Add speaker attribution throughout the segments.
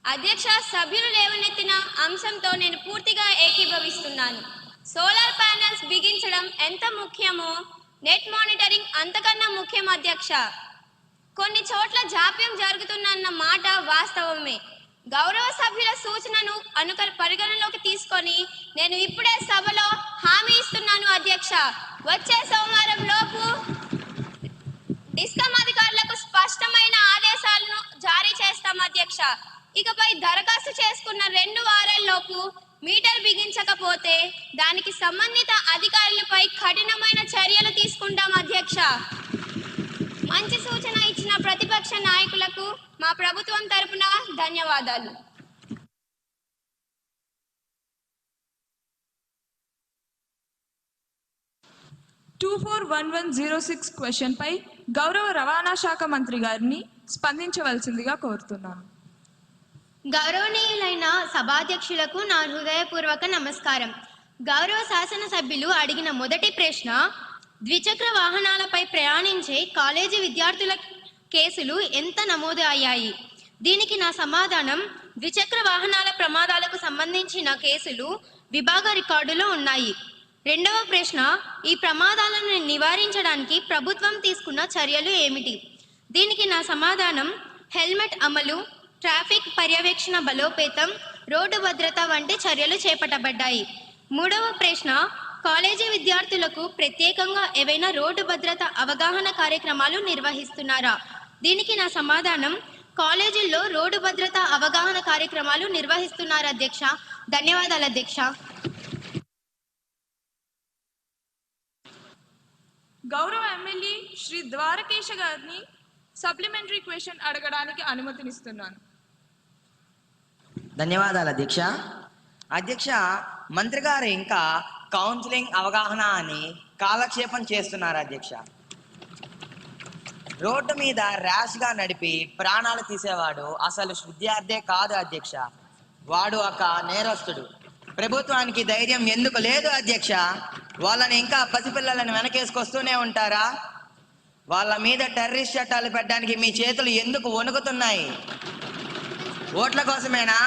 Speaker 1: అధ్యక్ష, సభ్యులు లేవనెత్తిన అంశంతో నేను పూర్తిగా ఏకీభవిస్తున్నాను. సోలార్ ప్యానెల్స్ బిగించడం ఎంత ముఖ్యమో నెట్ మానిటరింగ్ అంతకన్నా ముఖ్యం అధ్యక్ష. కొన్ని చోట్ల జాప్యం జరుగుతున్న మాట వాస్తవమే. గౌరవ సభ్యుల సూచనను పరిగణలోకి తీసుకొని నేను ఇప్పుడే సభలో హామీ ఇస్తున్నాను అధ్యక్ష. వచ్చే సోమవారం లోపు డిస్కమ్ అధికారులకు స్పష్టమైన ఆదేశాలను జారీ చేస్తాం అధ్యక్ష. ఇకపై దరఖాస్తు చేసుకున్న 2 వారాల్లోపు మీటర్ బిగించకపోతే దానికి సంబంధిత అధికారులపై కఠినమైన చర్యలు తీసుకుంటాం అధ్యక్ష. మంచి సూచన ఇచ్చిన ప్రతిపక్ష నాయకులకు మా ప్రభుత్వం తరపున ధన్యవాదాలు.
Speaker 2: క్వశ్చన్ పై గౌరవ రవాణా శాఖ మంత్రి గారిని స్పందించవలసిందిగా కోరుతున్నాను.
Speaker 3: గౌరవనీయులైన సభాధ్యక్షులకు నా హృదయపూర్వక నమస్కారం. గౌరవ శాసనసభ్యులు అడిగిన మొదటి ప్రశ్న, ద్విచక్ర వాహనాలపై ప్రయాణించే కాలేజీ విద్యార్థుల కేసులు ఎంత నమోదు అయ్యాయి? దీనికి నా సమాధానం, ద్విచక్ర వాహనాల ప్రమాదాలకు సంబంధించిన కేసులు విభాగ రికార్డులో ఉన్నాయి. రెండవ ప్రశ్న, ఈ ప్రమాదాలను నివారించడానికి ప్రభుత్వం తీసుకున్న చర్యలు ఏమిటి? దీనికి నా సమాధానం, హెల్మెట్ అమలు, ట్రాఫిక్ పర్యవేక్షణ బలోపేతం, రోడ్డు భద్రత వంటి చర్యలు చేపట్టబడ్డాయి. మూడవ ప్రశ్న, కాలేజీ విద్యార్థులకు ప్రత్యేకంగా ఏవైనా రోడ్డు భద్రత అవగాహన కార్యక్రమాలు నిర్వహిస్తున్నారా? దీనికి నా సమాధానం, కాలేజీల్లో రోడ్డు భద్రత అవగాహన కార్యక్రమాలు నిర్వహిస్తున్నారు అధ్యక్ష. ధన్యవాదాలు అధ్యక్ష.
Speaker 2: గౌరవ ఎమ్మెల్యే శ్రీ ద్వారకేశ గారిని సప్లిమెంటరీ క్వశ్చన్ అడగడానికి అనుమతినిస్తున్నాను.
Speaker 4: ధన్యవాదాలు అధ్యక్ష. అధ్యక్ష, మంత్రి గారు ఇంకా కౌన్సిలింగ్ అవగాహన అని కాలక్షేపం చేస్తున్నారు అధ్యక్ష. రోడ్డు మీద ర్యాష్గా నడిపి ప్రాణాలు తీసేవాడు అసలు విద్యార్థే కాదు అధ్యక్ష. వాడు ఒక నేరస్తుడు. ప్రభుత్వానికి ధైర్యం ఎందుకు లేదు అధ్యక్ష? వాళ్ళని ఇంకా పసిపిల్లలను వెనకేసుకొస్తూనే ఉంటారా? వాళ్ళ మీద టెర్రరిస్ట్ చట్టాలు పెట్టడానికి మీ చేతులు ఎందుకు వణుకుతున్నాయి? ఓట్ల కోసమేనా?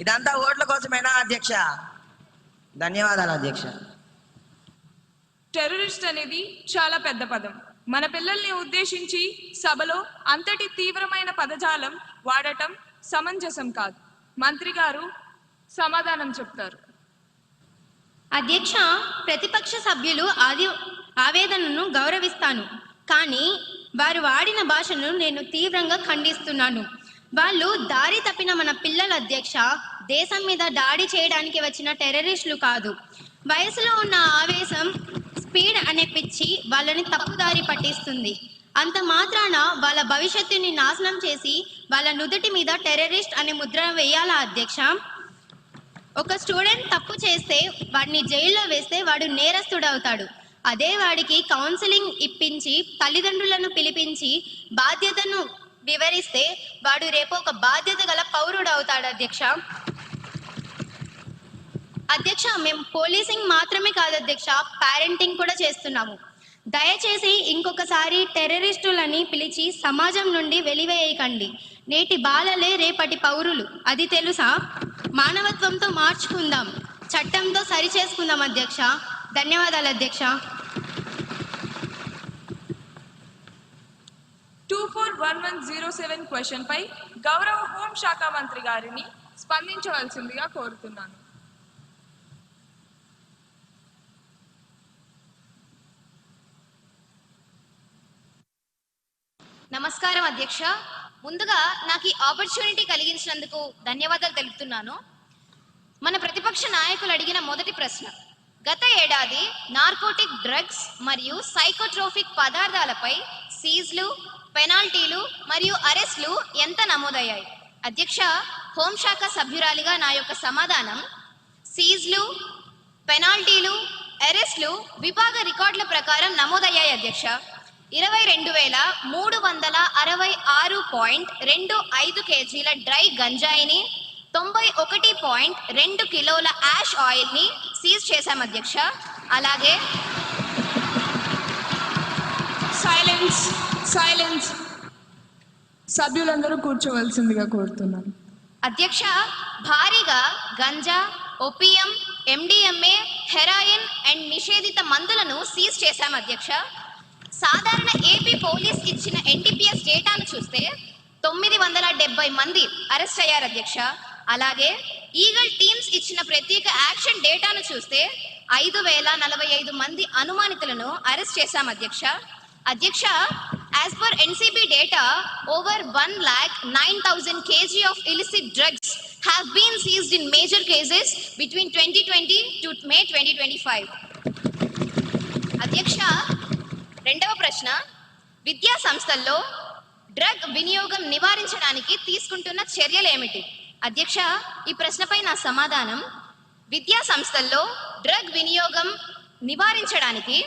Speaker 4: ఇదంతా ఓట్ల కోసమేనా అధ్యక్ష? ధన్యవాదాలు అధ్యక్ష.
Speaker 2: టెర్రరిస్ట్ అనేది చాలా పెద్ద పదం. మన పిల్లల్ని ఉద్దేశించి సభలో అంతటి తీవ్రమైన పదజాలం వాడటం సమంజసం కాదు. మంత్రి గారు సమాధానం చెప్తారు.
Speaker 3: అధ్యక్ష, ప్రతిపక్ష సభ్యులు ఆవేదనను గౌరవిస్తాను, కానీ వారు వాడిన భాషను నేను తీవ్రంగా ఖండిస్తున్నాను. వాళ్ళు దారి తప్పిన మన పిల్లల అధ్యక్ష, దేశం మీద దాడి చేయడానికి వచ్చిన టెర్రరిస్టులు కాదు. వయసులో ఉన్న ఆవేశం, స్పీడ్ అనే పిచ్చి వాళ్ళని తప్పుదారి పట్టిస్తుంది. అంత మాత్రాన వాళ్ళ భవిష్యత్తుని నాశనం చేసి వాళ్ళ నుదుటి మీద టెర్రరిస్ట్ అనే ముద్ర వేయాలా అధ్యక్ష? ఒక స్టూడెంట్ తప్పు చేస్తే వాడిని జైల్లో వేస్తే వాడు నేరస్తుడవుతాడు. అదే వాడికి కౌన్సిలింగ్ ఇప్పించి తల్లిదండ్రులను పిలిపించి బాధ్యతను వివరిస్తే వాడు రేపు ఒక బాధ్యత గల పౌరుడు అవుతాడు అధ్యక్ష. అధ్యక్ష, మేము పోలీసింగ్ మాత్రమే కాదు అధ్యక్ష, పేరెంటింగ్ కూడా చేస్తున్నాము. దయచేసి ఇంకొకసారి టెర్రరిస్టులని పిలిచి సమాజం నుండి వెలివేయకండి. నేటి బాలలే రేపటి పౌరులు, అది తెలుసా? మానవత్వంతో మార్చుకుందాం, చట్టంతో సరిచేసుకుందాం అధ్యక్ష. ధన్యవాదాలు అధ్యక్ష.
Speaker 2: 241107 క్వశ్చన్ పై గౌరవ హోంశాఖ మంత్రి గారిని స్పందించవలసిందిగా కోరుతున్నాను.
Speaker 5: నమస్కారం అధ్యక్ష. ముందుగా నాకు ఈ ఆపర్చునిటీ కలిగించినందుకు ధన్యవాదాలు తెలుపుతున్నాను. మన ప్రతిపక్ష నాయకులు అడిగిన మొదటి ప్రశ్న, గత ఏడాది నార్కోటిక్ డ్రగ్స్ మరియు సైకోట్రోఫిక్ పదార్థాలపై సీజ్లు, పెనాల్టీలు మరియు అరెస్టులు ఎంత నమోదయ్యాయి? అధ్యక్ష, హోంశాఖ సభ్యురాలిగా నా యొక్క సమాధానం, సీజ్లు, పెనాల్టీలు, అరెస్టులు విభాగ రికార్డుల ప్రకారం నమోదయ్యాయి అధ్యక్ష. 22,366.25 కేజీల డ్రై గంజాయిని, 91.2 కిలోల యాష్ ఆయిల్ని సీజ్ చేశాం అధ్యక్ష. అలాగే
Speaker 2: సైలెన్స్. సభ్యులందరూ కూర్చోవలసిందిగా కోరుతున్నాను.
Speaker 5: అధ్యక్ష, భారీగా ganja, opium, MDMA, heroin and నిషేధిత మందులను సీజ్ చేశాం అధ్యక్ష. సాధారణ ఏపీ పోలీస్ ఇచ్చిన ఎన్డీపీఎస్ డేటాను చూస్తే 970 మంది అరెస్ట్ అయ్యారు అధ్యక్ష. అలాగే ఈగల్ టీమ్స్ ఇచ్చిన ప్రత్యేక యాక్షన్ డేటాను చూస్తే 5045 మంది అనుమానితులను అరెస్ట్ చేశాం అధ్యక్ష. అధ్యక్ష, as per NCB data, over 1,09,000 kg of illicit drugs have been seized in major cases between 2020 to May 2025. అధ్యక్ష, రెండవ ప్రశ్న, విద్యా సంస్థల్లో డ్రగ్ వినియోగం నివారించడానికి తీసుకుంటున్న చర్యలు ఏమిటి? అధ్యక్ష, ఈ ప్రశ్నపై నా సమాధానం, విద్యా సంస్థల్లో డ్రగ్ వినియోగం నివారించడానికి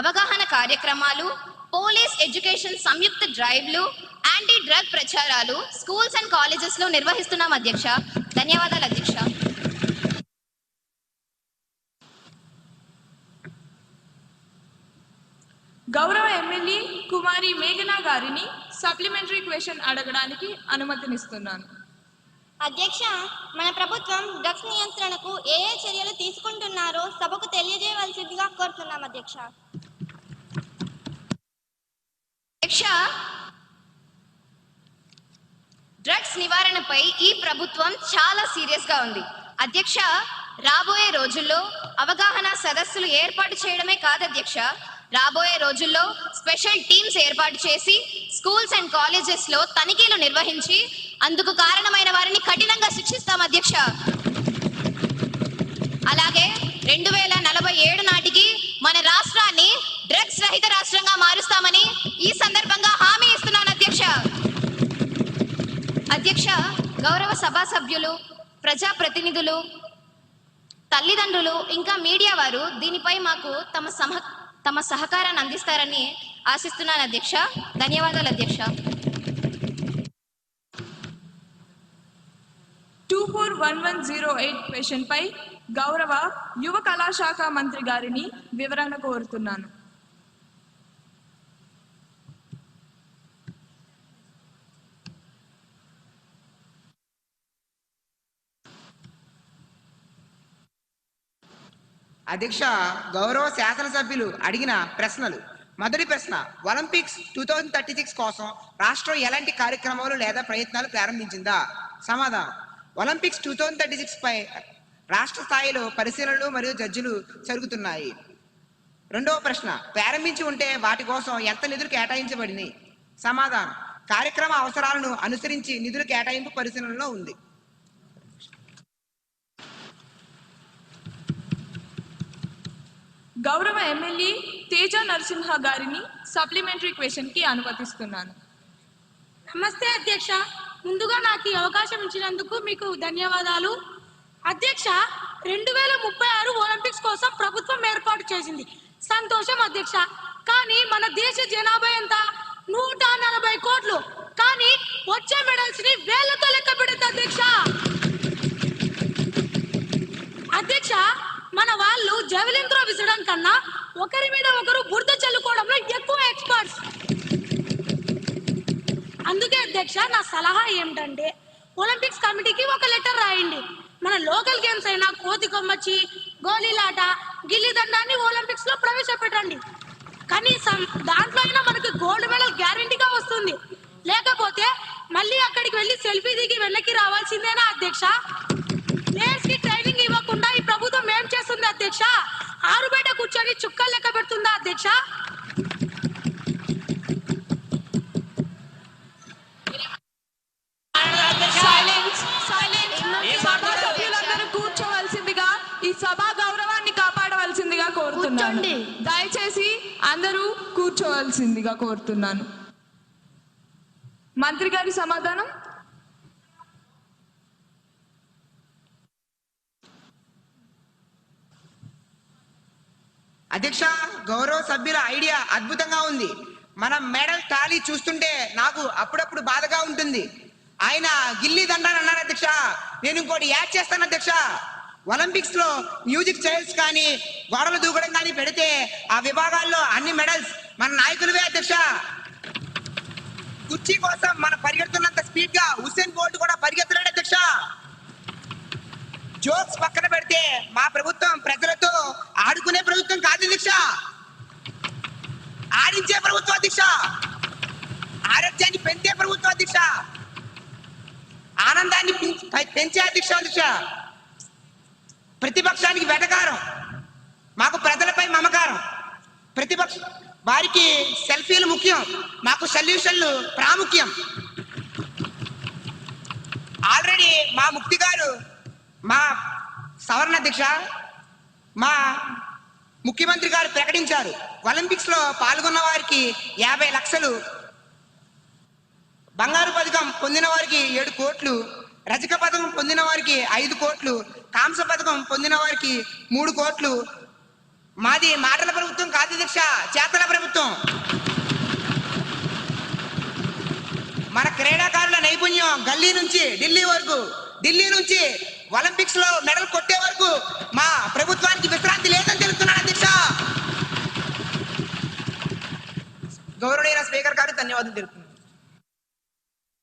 Speaker 5: అవగాహన కార్యక్రమాలు, పోలీస్ ఎడ్యుకేషన్ సంయుక్త డ్రైవ్లు, యాంటీ డ్రగ్ ప్రచారాలు స్కూల్స్ అండ్ కాలేజెస్ లో నిర్వహిస్తున్నాం అధ్యక్ష. ధన్యవాదాలు అధ్యక్ష.
Speaker 2: గౌరవ ఎమ్మెల్యే కుమారి మేఘనా గారిని సప్లిమెంటరీ క్వశ్చన్ అడగడానికి అనుమతినిస్తున్నాను.
Speaker 3: అధ్యక్ష, మన ప్రభుత్వం డ్రగ్స్ నియంత్రణకు ఏ చర్యలు తీసుకుంటున్నారో సభకు తెలియజేయవలసిందిగా కోరుతున్నాం అధ్యక్ష.
Speaker 5: అధ్యక్ష, డ్రగ్స్ నివారణపై ఈ ప్రభుత్వం చాలా సీరియస్ గా ఉంది. అధ్యక్ష, రాబోయే రోజుల్లో అవగాహన సదస్సులు ఏర్పాటు చేయడమే కాదు అధ్యక్ష, రాబోయే రోజుల్లో స్పెషల్ టీమ్స్ ఏర్పాటు చేసి స్కూల్స్ అండ్ కాలేజెస్ లో తనిఖీలు నిర్వహించి అందుకు కారణమైన వారిని కఠినంగా శిక్షిస్తాం అధ్యక్ష. అలాగే 2047 నాటికి మన రాష్ట్రాన్ని డ్రగ్స్ రహిత రాష్ట్రంగా మారుస్తామని ఈ సందర్భంగా హామీ ఇస్తున్నాను అధ్యక్ష. అధ్యక్ష, గౌరవ సభా సభ్యులు, ప్రజాప్రతినిధులు, తల్లిదండ్రులు ఇంకా మీడియా వారు దీనిపై మాకు తమ సహకారాన్ని అందిస్తారని ఆశిస్తున్నాను అధ్యక్ష. ధన్యవాదాలు అధ్యక్ష.
Speaker 2: 241108 క్వశ్చన్ పై గౌరవ యువ కళాశాఖ మంత్రి గారిని వివరణ కోరుతున్నాను.
Speaker 6: అధ్యక్ష, గౌరవ శాసనసభ్యులు అడిగిన ప్రశ్నలు. మొదటి ప్రశ్న, ఒలింపిక్స్ 2036 కోసం రాష్ట్రం ఎలాంటి కార్యక్రమాలు లేదా ప్రయత్నాలు ప్రారంభించిందా? సమాధానం, ఒలింపిక్స్ 2036 పై రాష్ట్ర స్థాయిలో పరిశీలనలు మరియు జడ్జిలు జరుగుతున్నాయి. రెండవ ప్రశ్న, ప్రారంభించి ఉంటే వాటి కోసం ఎంత నిధులు కేటాయించబడింది? సమాధానం, కార్యక్రమ అవసరాలను అనుసరించి నిధుల కేటాయింపు పరిశీలనలో ఉంది.
Speaker 2: గౌరవ ఎమ్మెల్యే తేజ నరసింహ గారిని సప్లిమెంటరీ క్వశ్చన్ కి అనుమతిస్తున్నాను.
Speaker 7: నమస్తే అధ్యక్ష, ముందుగా నాకు ఈ అవకాశం ఇచ్చినందుకు మీకు ధన్యవాదాలు. అధ్యక్ష, 2036 ఒలింపిక్స్ కోసం ప్రభుత్వం ఏర్పాటు చేసింది, సంతోషం అధ్యక్ష. కానీ మన దేశ జనాభా ఎంత? 140 కోట్లు. కానీ వచ్చే మెడల్స్ ని వేలతో లెక్క పెడుతుంది అధ్యక్ష. అధ్యక్ష, మన వాళ్ళు జెవెలిన్ త్రో విసరడం కన్నా ఒకరి మీద ఒకరు బురద చల్లుకోవడంలో ఎక్కువ ఎక్స్పర్ట్స్. అందుకే అధ్యక్ష, నా సలహా ఏమిటంటే ఒలింపిక్స్ కమిటీకి ఒక లెటర్ రాయండి. మన లోకల్ గేమ్స్ అయినా కోతి కొమ్మచ్చి, గోళీలాట, గిల్లి దండాన్ని ఒలింపిక్స్ లో ప్రవేశపెట్టండి. కనీసం దాంట్లో అయినా మనకి గోల్డ్ మెడల్ గ్యారెంటీగా వస్తుంది. లేకపోతే మళ్ళీ అక్కడికి వెళ్ళి సెల్ఫీ దిగి వెనక్కి రావాల్సిందేనా అధ్యక్ష? ప్లేయర్స్ కి ట్రైనింగ్ ఇవ్వకుండా ఈ ప్రభుత్వం ఏం చేస్తుంది అధ్యక్ష? ఆరు బయట కూర్చొని చుక్కలు లెక్క పెడుతుందా అధ్యక్ష?
Speaker 2: సభ్యులందరూ కూర్చోవలసిందిగా, ఈ సభా గౌరవాన్ని కాపాడవలసిందిగా కోరుతున్నాను. దయచేసి అందరూ కూర్చోవలసిందిగా కోరుతున్నాను. మంత్రి గారి సమాధానం.
Speaker 6: అధ్యక్ష, గౌరవ సభ్యుల ఐడియా అద్భుతంగా ఉంది. మన మెడల్ టాలీ చూస్తుంటే నాకు అప్పుడప్పుడు బాధగా ఉంటుంది. ఆయన గిల్లీ దండాన్ని అన్నారు అధ్యక్ష, నేను ఇంకోటి యాడ్ చేస్తాను అధ్యక్ష. ఒలింపిక్స్ లో మ్యూజిక్ చైర్స్ కానీ గోడలు దూకడం కానీ పెడితే ఆ విభాగాల్లో అన్ని మెడల్స్ మన నాయకులవే అధ్యక్ష. కుర్చీ కోసం మనం పరిగెడుతున్నంత స్పీడ్ గా హుస్సేన్ బోల్ట్ కూడా పరిగెత్తలేడు అధ్యక్ష. ప్రభుత్వం కాదు అధ్యక్ష, ఆడించే ప్రభుత్వం అధ్యక్ష, ఆరోగ్యాన్ని పెంచే ప్రభుత్వం అధ్యక్ష, ఆనందాన్ని పెంచే అధ్యక్ష, ప్రతిపక్షానికి వెటకారం, మాకు ప్రజలపై మమకారం. ప్రతిపక్ష వారికి సెల్ఫీలు ముఖ్యం, మాకు సొల్యూషన్లు ప్రాముఖ్యం. ఆల్రెడీ మా ముక్తి గారు, మా సవరణ అధ్యక్ష, మా ముఖ్యమంత్రి గారు ప్రకటించారు, ఒలింపిక్స్ లో పాల్గొన్న వారికి 50 లక్షలు, బంగారు పథకం పొందిన వారికి 7 కోట్లు, రజక పథకం పొందిన వారికి 5 కోట్లు, కాంస్య పథకం పొందిన వారికి 3 కోట్లు. మాది మాటల ప్రభుత్వం కాదు అధ్యక్ష, చేతల ప్రభుత్వం. మన క్రీడాకారుల నైపుణ్యం గల్లీ నుంచి ఢిల్లీ వరకు, ఢిల్లీ నుంచి ఒలింపిక్స్ లో మెడల్ కొట్టే వరకు మా ప్రభుత్వానికి విశ్రాంతి లేదని తెలుస్తున్నాను అధ్యక్ష. గౌరవనీయ స్పీకర్ గారు ధన్యవాదాలు తెలుపుతున్నాను.